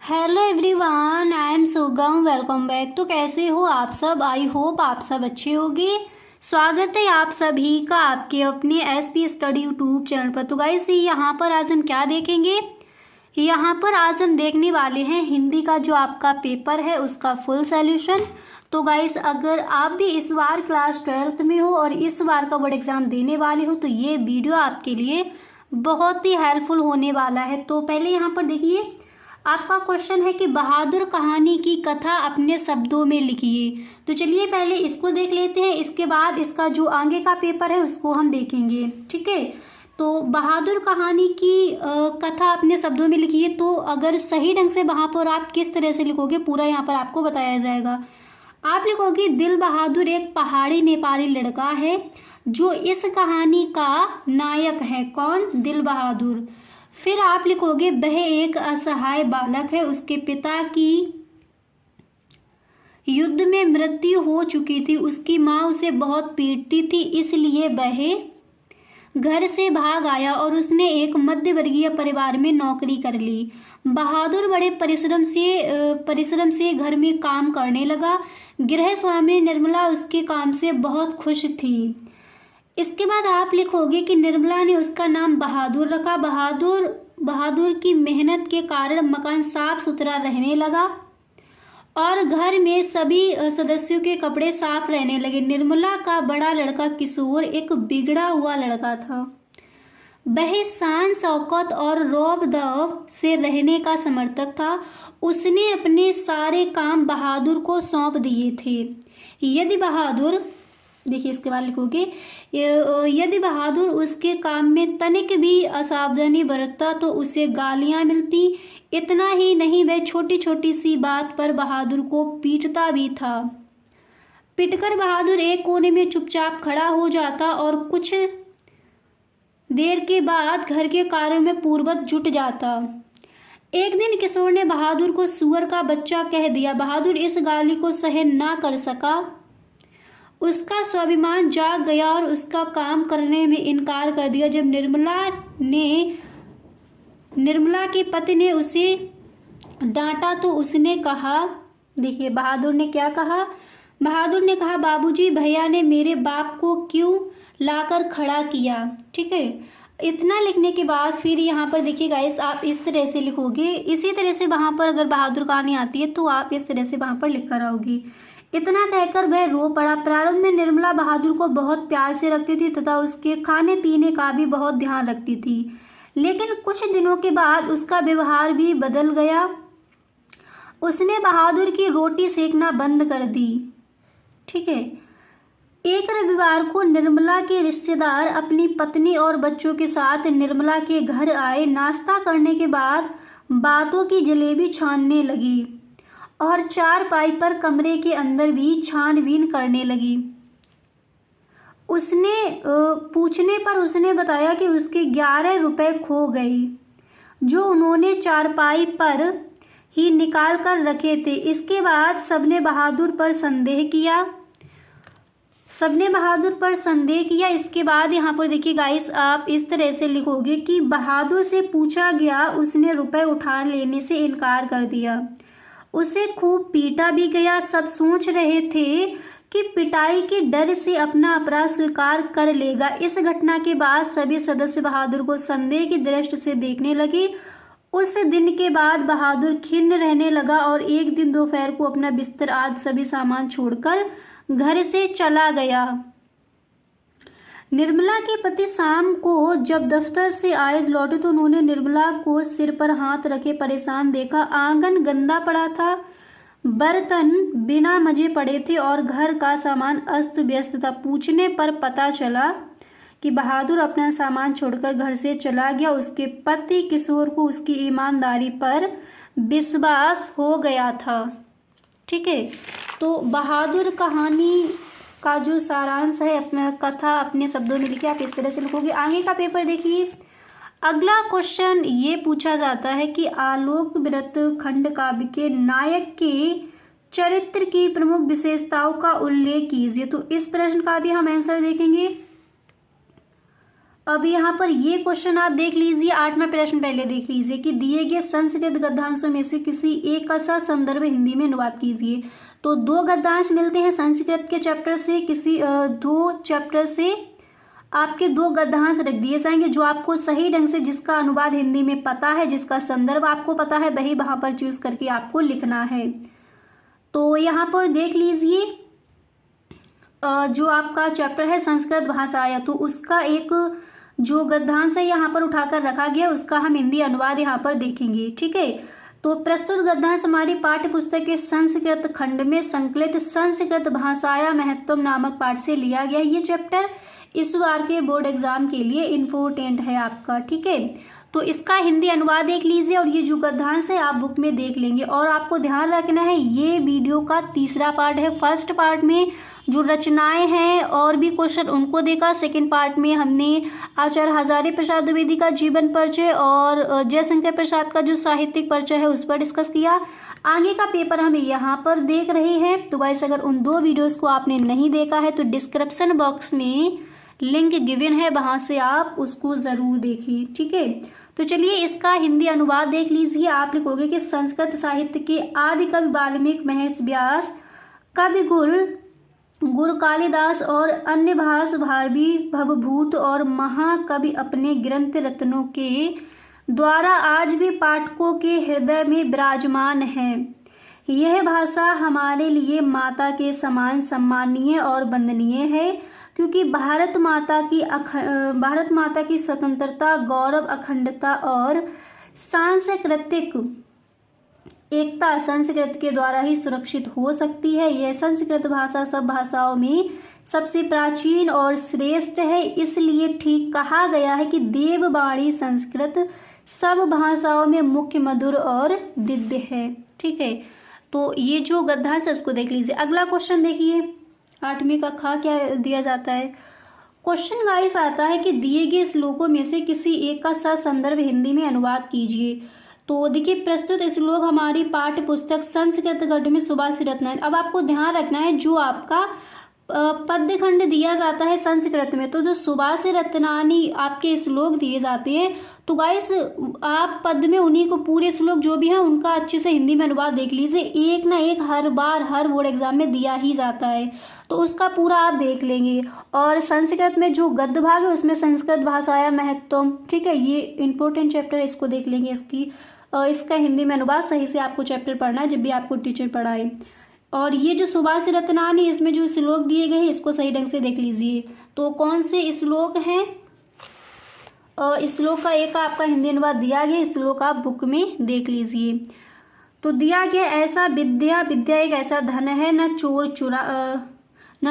Hello everyone, I am सुगम। Welcome back. तो कैसे हो आप सब? आई होप आप सब अच्छे होंगे। स्वागत है आप सभी का आपके अपने एसपी स्टडी यूट्यूब चैनल पर। तो गाइस यहाँ पर आज हम क्या देखेंगे? यहाँ पर आज हम देखने वाले हैं हिंदी का जो आपका पेपर है उसका फुल सॉल्यूशन। तो गाइस अगर आप भी इस बार क्लास 12th में हो और इस बार का बोर्ड एग्जाम देने वाले हो तो ये वीडियो आपके लिए बहुत ही हेल्पफुल होने वाला है। तो पहले यहाँ पर देखिए, आपका क्वेश्चन है कि बहादुर कहानी की कथा अपने शब्दों में लिखिए। तो चलिए पहले इसको देख लेते हैं, इसके बाद इसका जो आगे का पेपर है उसको हम देखेंगे। ठीक है, तो बहादुर कहानी की कथा अपने शब्दों में लिखिए। तो अगर सही ढंग से वहाँ पर आप किस तरह से लिखोगे पूरा यहाँ पर आपको बताया जाएगा। आप लिखोगे, दिल बहादुर एक पहाड़ी नेपाली लड़का है जो इस कहानी का नायक है। कौन? दिल बहादुर। फिर आप लिखोगे, वह एक असहाय बालक है, उसके पिता की युद्ध में मृत्यु हो चुकी थी, उसकी माँ उसे बहुत पीटती थी, इसलिए वह घर से भाग आया और उसने एक मध्यवर्गीय परिवार में नौकरी कर ली। बहादुर बड़े परिश्रम से घर में काम करने लगा। गृह स्वामी निर्मला उसके काम से बहुत खुश थी। इसके बाद आप लिखोगे कि निर्मला ने उसका नाम बहादुर रखा। बहादुर की मेहनत के कारण मकान साफ सुथरा रहने लगा और घर में सभी सदस्यों के कपड़े साफ रहने लगे। निर्मला का बड़ा लड़का किशोर एक बिगड़ा हुआ लड़का था। वह शान शौकत और रौब दौब से रहने का समर्थक था। उसने अपने सारे काम बहादुर को सौंप दिए थे। यदि बहादुर, देखिए इसके बाद लिखोगे, यदि बहादुर उसके काम में तनिक भी असावधानी बरतता तो उसे गालियां मिलती। इतना ही नहीं, वह छोटी छोटी सी बात पर बहादुर को पीटता भी था। पिटकर बहादुर एक कोने में चुपचाप खड़ा हो जाता और कुछ देर के बाद घर के कार्यों में पूर्ववत जुट जाता। एक दिन किशोर ने बहादुर को सुअर का बच्चा कह दिया। बहादुर इस गाली को सहन ना कर सका। उसका स्वाभिमान जाग गया और उसका काम करने में इनकार कर दिया। जब निर्मला के पति ने उसे डांटा तो उसने कहा, देखिए बहादुर ने क्या कहा? बहादुर ने कहा, बाबूजी, भैया ने मेरे बाप को क्यों लाकर खड़ा किया। ठीक है, इतना लिखने के बाद फिर यहाँ पर देखिए गाइस, आप इस तरह से लिखोगे। इसी तरह से वहाँ पर अगर बहादुर कहानी आती है तो आप इस तरह से वहाँ पर लिख कर आओगी। इतना कहकर वह रो पड़ा। प्रारंभ में निर्मला बहादुर को बहुत प्यार से रखती थी तथा उसके खाने पीने का भी बहुत ध्यान रखती थी, लेकिन कुछ दिनों के बाद उसका व्यवहार भी बदल गया। उसने बहादुर की रोटी सेकना बंद कर दी। ठीक है, एक रविवार को निर्मला के रिश्तेदार अपनी पत्नी और बच्चों के साथ निर्मला के घर आए। नाश्ता करने के बाद बातों की जलेबी छानने लगी और चारपाई पर कमरे के अंदर भी छानबीन करने लगी। पूछने पर उसने बताया कि उसके 11 रुपए खो गए जो उन्होंने चारपाई पर ही निकाल कर रखे थे। इसके बाद सबने बहादुर पर संदेह किया। इसके बाद यहाँ पर देखिए गाइस, आप इस तरह से लिखोगे कि बहादुर से पूछा गया, उसने रुपए उठा लेने से इनकार कर दिया। उसे खूब पीटा भी गया। सब सोच रहे थे कि पिटाई के डर से अपना अपराध स्वीकार कर लेगा। इस घटना के बाद सभी सदस्य बहादुर को संदेह की दृष्टि से देखने लगे। उस दिन के बाद बहादुर खिन्न रहने लगा और एक दिन दोपहर को अपना बिस्तर आदि सभी सामान छोड़कर घर से चला गया। निर्मला के पति शाम को जब दफ्तर से आए लौटे तो उन्होंने निर्मला को सिर पर हाथ रखे परेशान देखा। आंगन गंदा पड़ा था, बर्तन बिना मजे पड़े थे और घर का सामान अस्त व्यस्त था। पूछने पर पता चला कि बहादुर अपना सामान छोड़कर घर से चला गया। उसके पति किशोर को उसकी ईमानदारी पर विश्वास हो गया था। ठीक है, तो बहादुर कहानी का जो सारांश है, अपना कथा अपने शब्दों में लिखिए। आप इस तरह से लिखोगे। आगे का पेपर देखिए। अगला क्वेश्चन ये पूछा जाता है कि आलोक व्रत खंड काव्य के नायक के चरित्र की प्रमुख विशेषताओं का उल्लेख कीजिए। तो इस प्रश्न का भी हम आंसर देखेंगे। अब यहाँ पर ये क्वेश्चन आप देख लीजिए, 8वां प्रश्न पहले देख लीजिए कि दिए गए संस्कृत गद्यांशों में से किसी एक का सा संदर्भ हिंदी में अनुवाद कीजिए। तो 2 गद्यांश मिलते हैं संस्कृत के चैप्टर से, किसी 2 चैप्टर से आपके 2 गद्यांश रख दिए जाएंगे जो आपको सही ढंग से, जिसका अनुवाद हिंदी में पता है, जिसका संदर्भ आपको पता है, वही वहाँ पर चूज करके आपको लिखना है। तो यहाँ पर देख लीजिए जो आपका चैप्टर है संस्कृत भाषा, तो उसका एक जो गद्यांश है यहाँ पर उठाकर रखा गया, उसका हम हिंदी अनुवाद यहाँ पर देखेंगे। ठीक है, तो प्रस्तुत गद्यांश हमारी पाठ्य पुस्तक के संस्कृत खंड में संकलित संस्कृत भाषाया महत्वम नामक पाठ से लिया गया। ये चैप्टर इस बार के बोर्ड एग्जाम के लिए इम्पोर्टेंट है आपका। ठीक है, तो इसका हिंदी अनुवाद देख लीजिए और ये जो गद्यांश है आप बुक में देख लेंगे। और आपको ध्यान रखना है ये वीडियो का तीसरा पार्ट है। फर्स्ट पार्ट में जो रचनाएं हैं और भी क्वेश्चन उनको देखा। सेकंड पार्ट में हमने आचार्य हजारी प्रसाद द्विवेदी का जीवन परिचय और जयशंकर प्रसाद का जो साहित्यिक परिचय है उस पर डिस्कस किया। आगे का पेपर हम यहाँ पर देख रहे हैं। तो गाइस अगर उन 2 वीडियोस को आपने नहीं देखा है तो डिस्क्रिप्शन बॉक्स में लिंक गिवन है, वहां से आप उसको जरूर देखिए। ठीक है, तो चलिए इसका हिंदी अनुवाद देख लीजिए। आप लिखोगे कि संस्कृत साहित्य के आदि कवि वाल्मीकि, महर्षि व्यास, कवि गुरु कालिदास और अन्य भाष भारवी भवभूत और महाकवि अपने ग्रंथ रत्नों के द्वारा आज भी पाठकों के हृदय में विराजमान है। यह भाषा हमारे लिए माता के समान सम्मानीय और वंदनीय है, क्योंकि भारत माता की स्वतंत्रता, गौरव, अखंडता और सांस्कृतिक एकता संस्कृत के द्वारा ही सुरक्षित हो सकती है। यह संस्कृत भाषा सब भाषाओं में सबसे प्राचीन और श्रेष्ठ है। इसलिए ठीक कहा गया है कि देववाणी संस्कृत सब भाषाओं में मुख्य, मधुर और दिव्य है। ठीक है, तो ये जो गद्यांश है उसको देख लीजिए। अगला क्वेश्चन देखिए, 8वीं का खा क्या दिया जाता है। क्वेश्चन गाइस आता है कि दिए गए श्लोकों में से किसी एक का संदर्भ हिंदी में अनुवाद कीजिए। तो देखिए प्रस्तुत श्लोक हमारी पाठ्य पुस्तक संस्कृत खंड में सुभाषी रत्नानी। अब आपको ध्यान रखना है जो आपका पद्य खंड दिया जाता है संस्कृत में, तो जो सुभाषी रत्नानी आपके श्लोक दिए जाते हैं, तो गाइस आप पद में उन्हीं को पूरे श्लोक जो भी है उनका अच्छे से हिंदी में अनुवाद देख लीजिए। एक ना एक हर बार हर बोर्ड एग्जाम में दिया ही जाता है, तो उसका पूरा आप देख लेंगे। और संस्कृत में जो गद्य भाग है उसमें संस्कृत भाषाया महत्वम, ठीक है, ये इंपॉर्टेंट चैप्टर है, इसको देख लेंगे। इसका हिंदी में अनुवाद सही से आपको चैप्टर पढ़ना है जब भी आपको टीचर पढ़ाए। और ये जो सुभाषी रत्नानी इसमें जो श्लोक दिए गए हैं इसको सही ढंग से देख लीजिए। तो कौन से श्लोक हैं, श्लोक का एक आपका हिंदी अनुवाद दिया गया, श्लोक आप बुक में देख लीजिए। तो दिया गया ऐसा विद्या एक ऐसा धन है न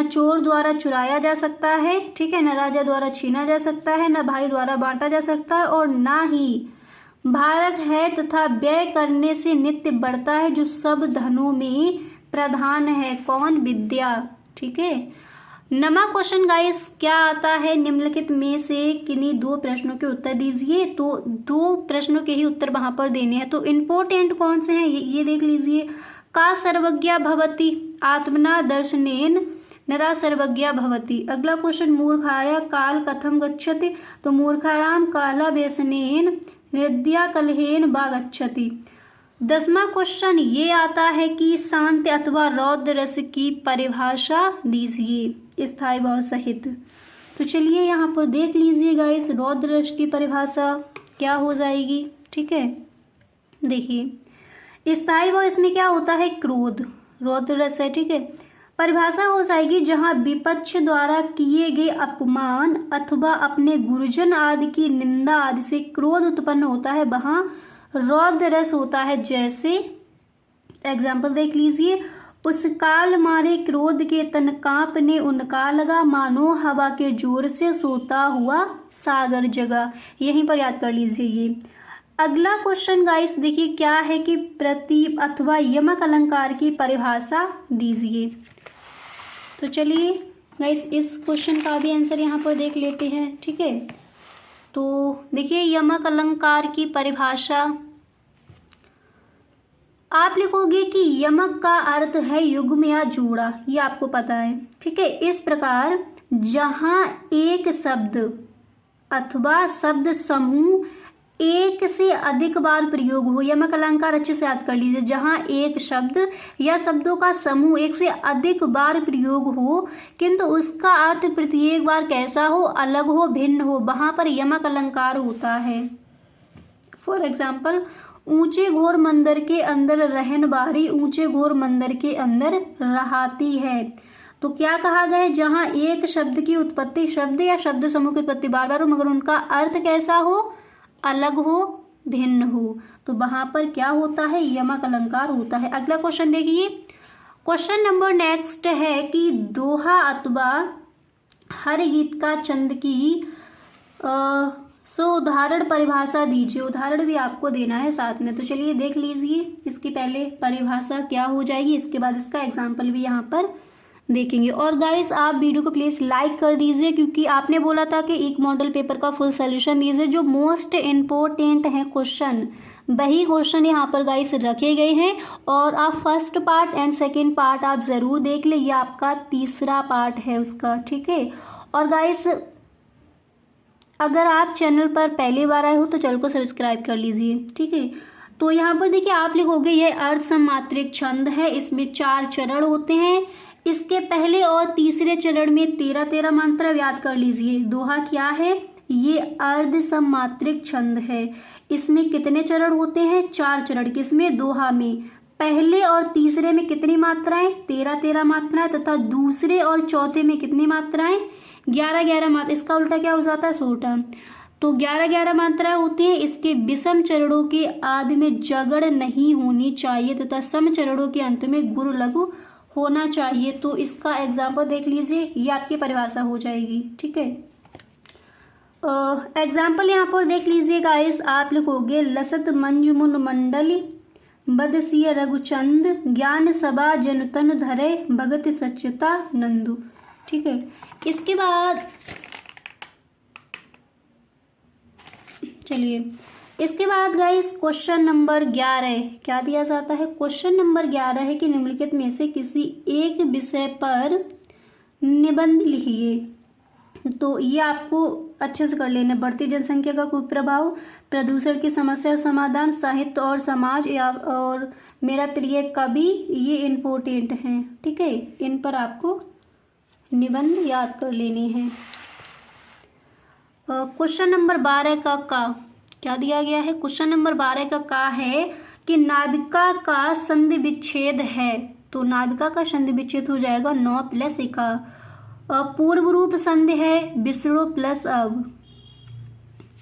चोर द्वारा चुराया जा सकता है, ठीक है, न राजा द्वारा छीना जा सकता है, न भाई द्वारा बांटा जा सकता है, और ना ही भारत है तथा व्यय करने से नित्य बढ़ता है, जो सब धनों में प्रधान है। कौन? विद्या। ठीक है, नमा क्वेश्चन गाइस क्या आता है, निम्नलिखित में से किन्हीं 2 प्रश्नों के उत्तर दीजिए। तो 2 प्रश्नों के ही उत्तर वहां पर देने हैं। तो इम्पोर्टेंट कौन से हैं ये देख लीजिए। का सर्वज्ञा भवति आत्मना दर्शनेन नरा सर्वज्ञा भवति। अगला क्वेश्चन मूर्खाया काल कथम गच्छति, तो मूर्खाणाम काला व्यसनेन निद्या कलहेन वा गच्छति। 10वां क्वेश्चन ये आता है कि शांति अथवा रौद्र रस की परिभाषा दीजिए स्थायी भाव सहित। तो चलिए यहाँ पर देख लीजिएगा इस रौद्र रस की परिभाषा क्या हो जाएगी। ठीक है, देखिए स्थायी भाव इसमें क्या होता है, क्रोध, रौद्र रस है। ठीक है, परिभाषा हो जाएगी जहाँ विपक्ष द्वारा किए गए अपमान अथवा अपने गुरुजन आदि की निंदा आदि से क्रोध उत्पन्न होता है, वहाँ रौद्र रस होता है। जैसे एग्जाम्पल देख लीजिए, उस काल मारे क्रोध के तन कांपने उनका लगा, मानो हवा के जोर से सोता हुआ सागर जगा। यहीं पर याद कर लीजिए ये। अगला क्वेश्चन गाइस देखिए क्या है कि प्रतीप अथवा यमक अलंकार की परिभाषा दीजिए। तो चलिए गाइस इस क्वेश्चन का भी आंसर यहाँ पर देख लेते हैं। ठीक है, तो देखिए यमक अलंकार की परिभाषा आप लिखोगे कि यमक का अर्थ है युग्म या जोड़ा, ये आपको पता है। ठीक है, इस प्रकार जहाँ एक शब्द अथवा शब्द समूह एक से अधिक बार प्रयोग हो। यमक अलंकार अच्छे से याद कर लीजिए, जहाँ एक शब्द या शब्दों का समूह एक से अधिक बार प्रयोग हो किंतु उसका अर्थ प्रत्येक बार कैसा हो, अलग हो, भिन्न हो, वहाँ पर यमक अलंकार होता है। फॉर एग्जाम्पल, ऊंचे घोर मंदिर के अंदर रहन बारी, ऊंचे घोर मंदिर के अंदर रहाती है। तो क्या कहा गया है, जहाँ एक शब्द की उत्पत्ति, शब्द या शब्द समूह की उत्पत्ति बार बार हो मगर उनका अर्थ कैसा हो, अलग हो, भिन्न हो, तो वहां पर क्या होता है, यमक अलंकार होता है। अगला क्वेश्चन देखिए, क्वेश्चन नंबर नेक्स्ट है कि दोहा अथवा हर गीत का छंद की उदाहरण परिभाषा दीजिए। उदाहरण भी आपको देना है साथ में, तो चलिए देख लीजिए। इसकी पहले परिभाषा क्या हो जाएगी, इसके बाद इसका एग्जाम्पल भी यहाँ पर देखेंगे। और गाइस आप वीडियो को प्लीज़ लाइक कर दीजिए, क्योंकि आपने बोला था कि एक मॉडल पेपर का फुल सोल्यूशन दीजिए। जो मोस्ट इम्पोर्टेंट है क्वेश्चन, वही क्वेश्चन यहाँ पर गाइस रखे गए हैं और आप first part and second part आप ज़रूर देख ले, ये आपका तीसरा पार्ट है उसका, ठीक है। और गाइस अगर आप चैनल पर पहली बार आए हो तो चैनल को सब्सक्राइब कर लीजिए, ठीक है। तो यहाँ पर देखिए आप लिखोगे यह अर्ध सममात्रिक छंद है, इसमें 4 चरण होते हैं। इसके पहले और तीसरे चरण में 13-13 मात्रा याद कर लीजिए। दोहा क्या है, ये अर्ध सममात्रिक छंद है। इसमें कितने चरण होते हैं, 4 चरण। किसमें, दोहा में। पहले और तीसरे में कितनी मात्राएं, 13-13 मात्राएं, तथा दूसरे और चौथे में कितनी मात्राएं, 11-11 मात्रा। इसका उल्टा क्या हो जाता है, सोटा। तो 11-11 मात्राएं होती हैं। इसके विषम चरणों के आदि में जगड़ नहीं होनी चाहिए तथा सम चरणों के अंत में गुरु लघु होना चाहिए। तो इसका एग्जाम्पल देख लीजिए, ये आपकी परिभाषा हो जाएगी, ठीक है। एग्जाम्पल यहाँ पर देख लीजिए गाइस, आप लिखोगे लसत मंजुमुन मंडल बदसिय रघुचंद ज्ञान सभा जनतन धरे भगत सच्चता नंदु, ठीक है। इसके बाद चलिए, इसके बाद गाइस क्वेश्चन नंबर 11 क्या दिया जाता है, क्वेश्चन नंबर 11 है कि निम्नलिखित में से किसी एक विषय पर निबंध लिखिए। तो ये आपको अच्छे से कर लेना। बढ़ती जनसंख्या का कुप्रभाव, प्रदूषण की समस्या और समाधान, साहित्य और समाज, या और मेरा प्रिय कवि, ये इम्पोर्टेंट हैं, ठीक है। इन पर आपको निबंध याद कर लेने हैं। क्वेश्चन नंबर 12 का क्या दिया गया है, क्वेश्चन नंबर 12 का है कि नाविका का संधि विच्छेद है। तो नाविका का संधि विच्छेद हो जाएगा 9 + 1। पूर्व रूप संधि है विसर्ग प्लस अब।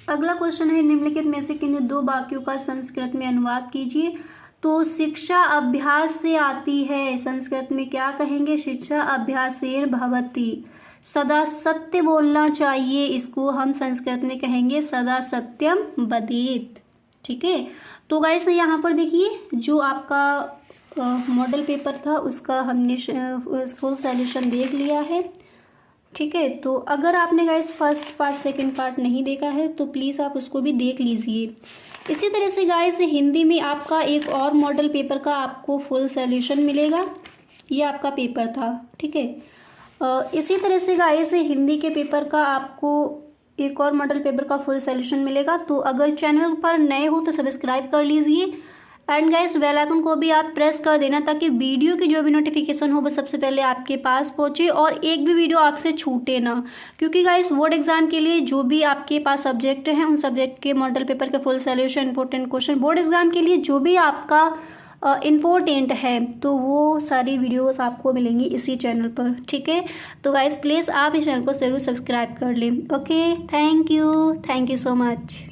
अगला क्वेश्चन है निम्नलिखित में से किन 2 वाक्यों का संस्कृत में अनुवाद कीजिए। तो शिक्षा अभ्यास से आती है, संस्कृत में क्या कहेंगे, शिक्षा अभ्यासेर भवति। सदा सत्य बोलना चाहिए, इसको हम संस्कृत में कहेंगे सदा सत्यम वदेत, ठीक है। तो गाइस यहाँ पर देखिए जो आपका मॉडल पेपर था उसका हमने फुल सॉल्यूशन देख लिया है, ठीक है। तो अगर आपने guys first part second part नहीं देखा है तो प्लीज़ आप उसको भी देख लीजिए। इसी तरह से गाइस हिंदी में आपका एक और मॉडल पेपर का आपको फुल सॉल्यूशन मिलेगा, ये आपका पेपर था, ठीक है। इसी तरह से गाइस हिंदी के पेपर का आपको एक और मॉडल पेपर का फुल सॉल्यूशन मिलेगा। तो अगर चैनल पर नए हो तो सब्सक्राइब कर लीजिए एंड गाइस बेल आइकन को भी आप प्रेस कर देना ताकि वीडियो की जो भी नोटिफिकेशन हो वो सबसे पहले आपके पास पहुंचे और एक भी वीडियो आपसे छूटे ना। क्योंकि गाइस बोर्ड एग्जाम के लिए जो भी आपके पास सब्जेक्ट हैं उन सब्जेक्ट के मॉडल पेपर के full solution, important question, board exam के लिए जो भी आपका इम्पोर्टेंट है तो वो सारी वीडियोस आपको मिलेंगी इसी चैनल पर, ठीक है। तो गाइस प्लीज़ आप इस चैनल को ज़रूर सब्सक्राइब कर लें। Okay, thank you so much.